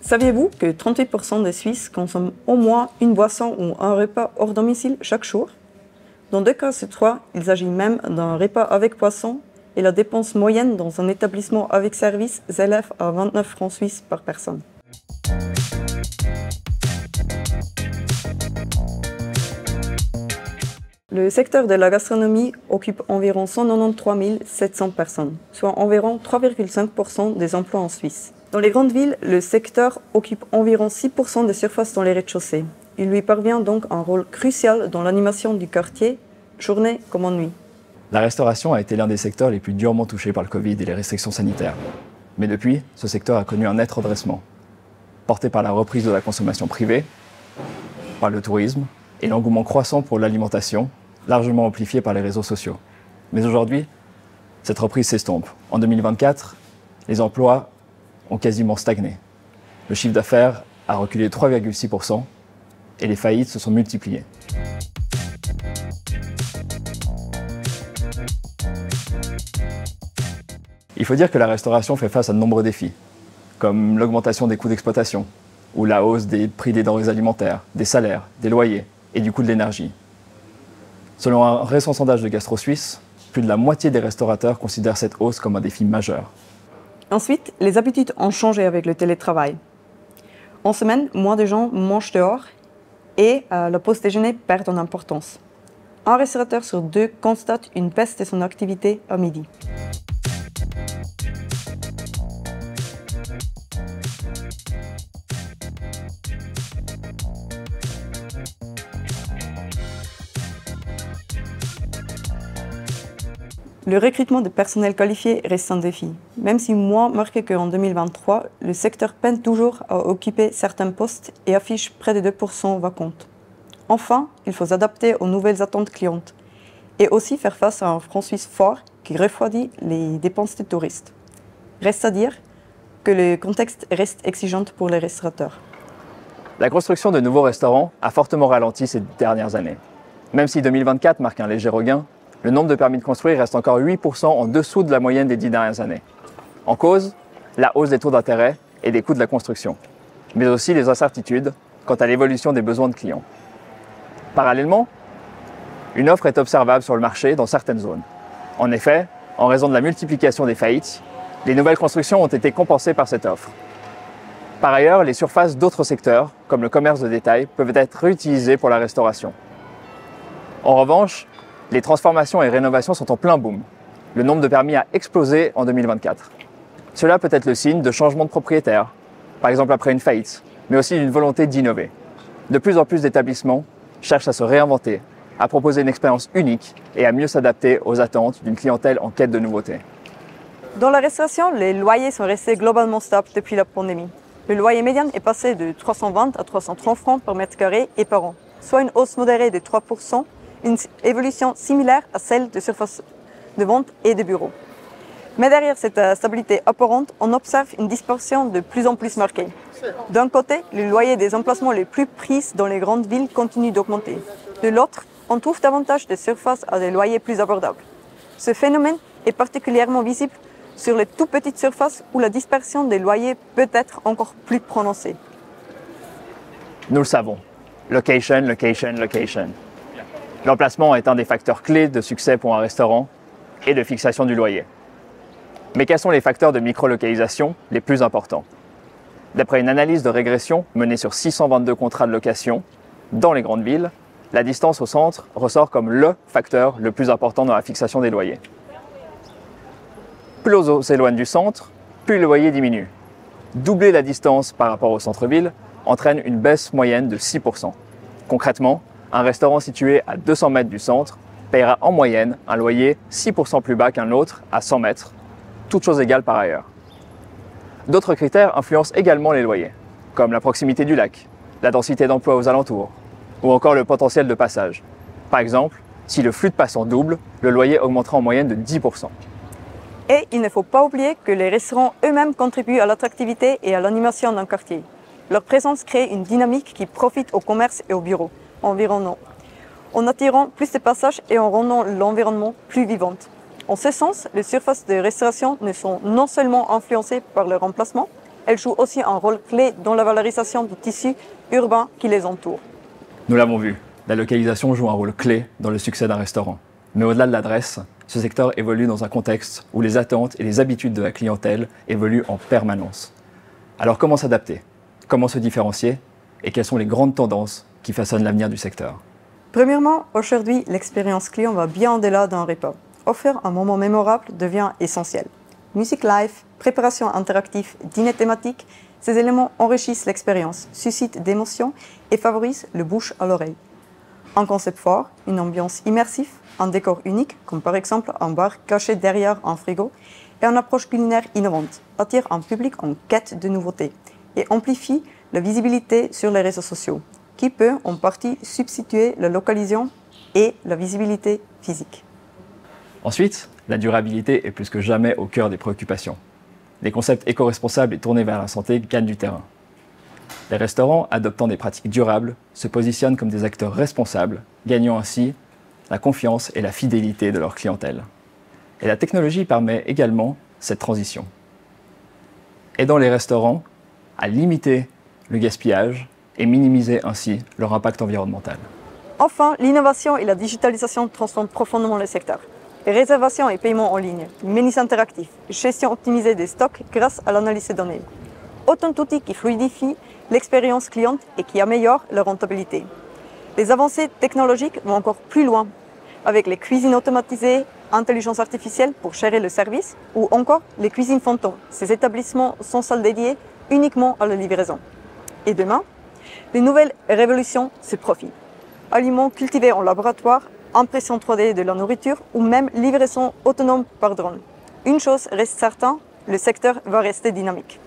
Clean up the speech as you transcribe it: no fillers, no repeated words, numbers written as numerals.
Saviez-vous que 38% des Suisses consomment au moins une boisson ou un repas hors domicile chaque jour? Dans 2 cas sur 3, il s'agit même d'un repas avec poisson et la dépense moyenne dans un établissement avec service s'élève à 29 francs suisses par personne. Le secteur de la gastronomie occupe environ 193 700 personnes, soit environ 3,5% des emplois en Suisse. Dans les grandes villes, le secteur occupe environ 6% des surfaces dans les rez-de-chaussée. Il lui parvient donc un rôle crucial dans l'animation du quartier, journée comme en nuit. La restauration a été l'un des secteurs les plus durement touchés par le Covid et les restrictions sanitaires. Mais depuis, ce secteur a connu un net redressement, porté par la reprise de la consommation privée, par le tourisme et l'engouement croissant pour l'alimentation, largement amplifié par les réseaux sociaux. Mais aujourd'hui, cette reprise s'estompe. En 2024, les emplois ont quasiment stagné. Le chiffre d'affaires a reculé de 3,6% et les faillites se sont multipliées. Il faut dire que la restauration fait face à de nombreux défis, comme l'augmentation des coûts d'exploitation, ou la hausse des prix des denrées alimentaires, des salaires, des loyers et du coût de l'énergie. Selon un récent sondage de Gastro Suisse, plus de la moitié des restaurateurs considèrent cette hausse comme un défi majeur. Ensuite, les habitudes ont changé avec le télétravail. En semaine, moins de gens mangent dehors et la pause déjeuner perd en importance. Un restaurateur sur 2 constate une baisse de son activité à midi. Le recrutement de personnel qualifié reste un défi. Même si moins marqué qu'en 2023, le secteur peine toujours à occuper certains postes et affiche près de 2% vacantes. Enfin, il faut s'adapter aux nouvelles attentes clientes et aussi faire face à un franc suisse fort qui refroidit les dépenses des touristes. Reste à dire que le contexte reste exigeant pour les restaurateurs. La construction de nouveaux restaurants a fortement ralenti ces dernières années. Même si 2024 marque un léger regain, le nombre de permis de construire reste encore 8% en dessous de la moyenne des 10 dernières années. En cause, la hausse des taux d'intérêt et des coûts de la construction, mais aussi les incertitudes quant à l'évolution des besoins de clients. Parallèlement, une offre est observable sur le marché dans certaines zones. En effet, en raison de la multiplication des faillites, les nouvelles constructions ont été compensées par cette offre. Par ailleurs, les surfaces d'autres secteurs, comme le commerce de détail, peuvent être réutilisées pour la restauration. En revanche, les transformations et rénovations sont en plein boom. Le nombre de permis a explosé en 2024. Cela peut être le signe de changements de propriétaire, par exemple après une faillite, mais aussi d'une volonté d'innover. De plus en plus d'établissements cherchent à se réinventer, à proposer une expérience unique et à mieux s'adapter aux attentes d'une clientèle en quête de nouveautés. Dans la restauration, les loyers sont restés globalement stables depuis la pandémie. Le loyer médian est passé de 320 à 330 francs par mètre carré et par an, soit une hausse modérée de 3%, une évolution similaire à celle de surface de vente et de bureaux. Mais derrière cette stabilité apparente, on observe une dispersion de plus en plus marquée. D'un côté, le loyer des emplacements les plus pris dans les grandes villes continue d'augmenter. De l'autre, on trouve davantage de surfaces à des loyers plus abordables. Ce phénomène est particulièrement visible sur les tout petites surfaces où la dispersion des loyers peut être encore plus prononcée. Nous le savons, location, location, location. L'emplacement est un des facteurs clés de succès pour un restaurant et de fixation du loyer. Mais quels sont les facteurs de micro-localisation les plus importants? D'après une analyse de régression menée sur 622 contrats de location dans les grandes villes, la distance au centre ressort comme le facteur le plus important dans la fixation des loyers. Plus on s'éloigne du centre, plus le loyer diminue. Doubler la distance par rapport au centre-ville entraîne une baisse moyenne de 6%. Concrètement, un restaurant situé à 200 mètres du centre paiera en moyenne un loyer 6% plus bas qu'un autre à 100 mètres, toutes choses égales par ailleurs. D'autres critères influencent également les loyers, comme la proximité du lac, la densité d'emploi aux alentours, ou encore le potentiel de passage. Par exemple, si le flux de passants double, le loyer augmentera en moyenne de 10%. Et il ne faut pas oublier que les restaurants eux-mêmes contribuent à l'attractivité et à l'animation d'un quartier. Leur présence crée une dynamique qui profite au commerce et aux bureaux environnants, en attirant plus de passages et en rendant l'environnement plus vivant. En ce sens, les surfaces de restauration ne sont non seulement influencées par leur emplacement, elles jouent aussi un rôle clé dans la valorisation du tissu urbain qui les entoure. Nous l'avons vu, la localisation joue un rôle clé dans le succès d'un restaurant. Mais au-delà de l'adresse, ce secteur évolue dans un contexte où les attentes et les habitudes de la clientèle évoluent en permanence. Alors comment s'adapter? Comment se différencier? Et quelles sont les grandes tendances qui façonnent l'avenir du secteur? Premièrement, aujourd'hui, l'expérience client va bien au-delà d'un repas. Offrir un moment mémorable devient essentiel. Musique live, préparation interactive, dîner thématique, ces éléments enrichissent l'expérience, suscitent d'émotions et favorisent le bouche à l'oreille. Un concept fort, une ambiance immersive, un décor unique, comme par exemple un bar caché derrière un frigo, et une approche culinaire innovante, attirent un public en quête de nouveautés et amplifie la visibilité sur les réseaux sociaux, qui peut en partie substituer la localisation et la visibilité physique. Ensuite, la durabilité est plus que jamais au cœur des préoccupations. Les concepts éco-responsables et tournés vers la santé gagnent du terrain. Les restaurants adoptant des pratiques durables se positionnent comme des acteurs responsables, gagnant ainsi la confiance et la fidélité de leur clientèle. Et la technologie permet également cette transition, aidant les restaurants à limiter le gaspillage et minimiser ainsi leur impact environnemental. Enfin, l'innovation et la digitalisation transforment profondément le secteur. Les réservations et paiements en ligne, menus interactifs, gestion optimisée des stocks grâce à l'analyse de données. Autant d'outils qui fluidifient l'expérience cliente et qui améliorent la rentabilité. Les avancées technologiques vont encore plus loin, avec les cuisines automatisées, intelligence artificielle pour gérer le service, ou encore les cuisines fantômes, ces établissements sans salle dédiée uniquement à la livraison. Et demain, les nouvelles révolutions se profilent. Aliments cultivés en laboratoire, impression 3D de la nourriture ou même livraison autonome par drone. Une chose reste certaine, le secteur va rester dynamique.